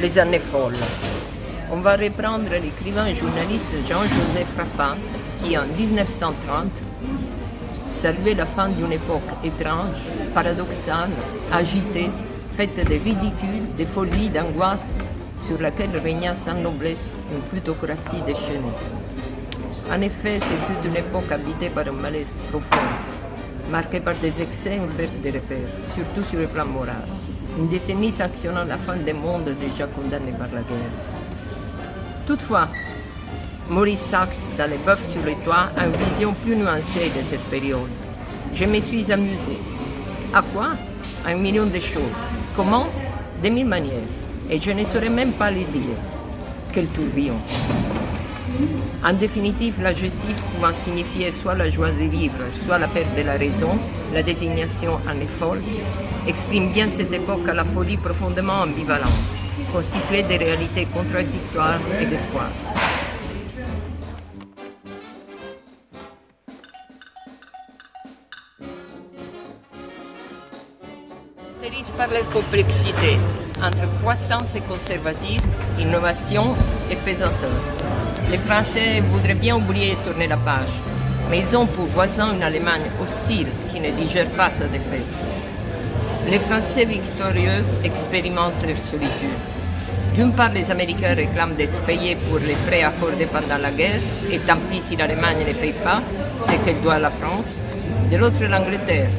Les années folles. On va reprendre l'écrivain et journaliste Jean-Joseph Frappin qui, en 1930, saluait la fin d'une époque étrange, paradoxale, agitée, faite de ridicules, de folies, d'angoisses, sur laquelle régna sans noblesse une plutocratie déchaînée. En effet, ce fut une époque habitée par un malaise profond, marquée par des excès et une perte de repères, surtout sur le plan moral. Une décennie sanctionnant la fin des mondes déjà condamnés par la guerre. Toutefois, Maurice Sachs, dans Les Bœufs sur les toits, a une vision plus nuancée de cette période. Je me suis amusé. À quoi? À 1 million de choses. Comment? De 1000 manières. Et je ne saurais même pas les dire. Quel tourbillon! En définitive, l'adjectif pouvant signifier soit la joie des livres, soit la perte de la raison, la désignation année folle, exprime bien cette époque à la folie profondément ambivalente, constituée de réalités contradictoires et d'espoir. Caractérise par leur complexité, entre croissance et conservatisme, innovation et pesanteur. Les Français voudraient bien oublier et tourner la page, mais ils ont pour voisin une Allemagne hostile qui ne digère pas sa défaite. Les Français victorieux expérimentent leur solitude. D'une part, les Américains réclament d'être payés pour les prêts accordés pendant la guerre, et tant pis si l'Allemagne ne paye pas ce qu'elle doit à la France. De l'autre, l'Angleterre,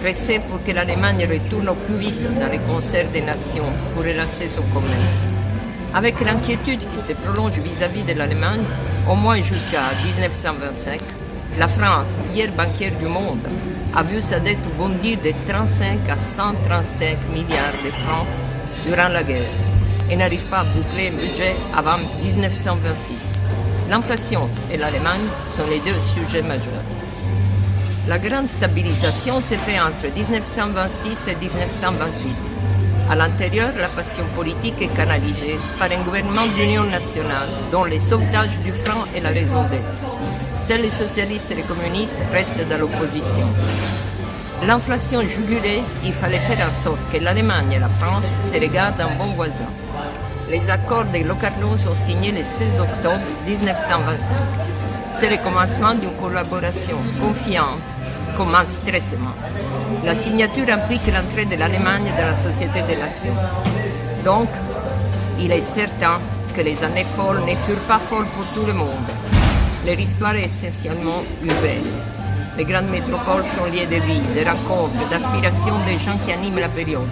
pressée pour que l'Allemagne retourne au plus vite dans les concerts des nations pour relancer son commerce. Avec l'inquiétude qui se prolonge vis-à-vis de l'Allemagne, au moins jusqu'à 1925, la France, hier banquière du monde, a vu sa dette bondir de 35 à 135 milliards de francs durant la guerre et n'arrive pas à boucler un budget avant 1926. L'inflation et l'Allemagne sont les deux sujets majeurs. La grande stabilisation s'est faite entre 1926 et 1928. À l'intérieur, la passion politique est canalisée par un gouvernement d'union nationale dont le sauvetage du franc est la raison d'être. Seuls les socialistes et les communistes restent dans l'opposition. L'inflation jugulée, il fallait faire en sorte que l'Allemagne et la France se regardent en bons voisins. Les accords de Locarno sont signés le 16 octobre 1925. C'est le commencement d'une collaboration confiante comme un stressement. La signature implique l'entrée de l'Allemagne dans la Société des Nations. Donc, il est certain que les années folles ne furent pas folles pour tout le monde. Leur histoire est essentiellement urbaine. Les grandes métropoles sont liées de vie, de rencontres, d'aspirations des gens qui animent la période.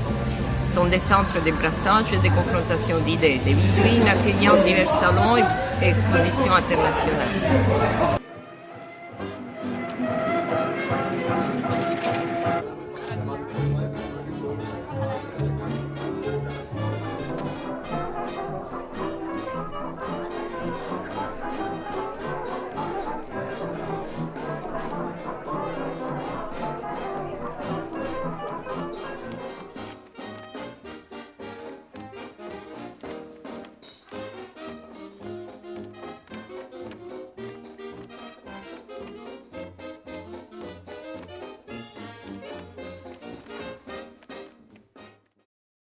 Sont des centres de brassage et de confrontation d'idées, des vitrines accueillant divers salons et expositions internationales.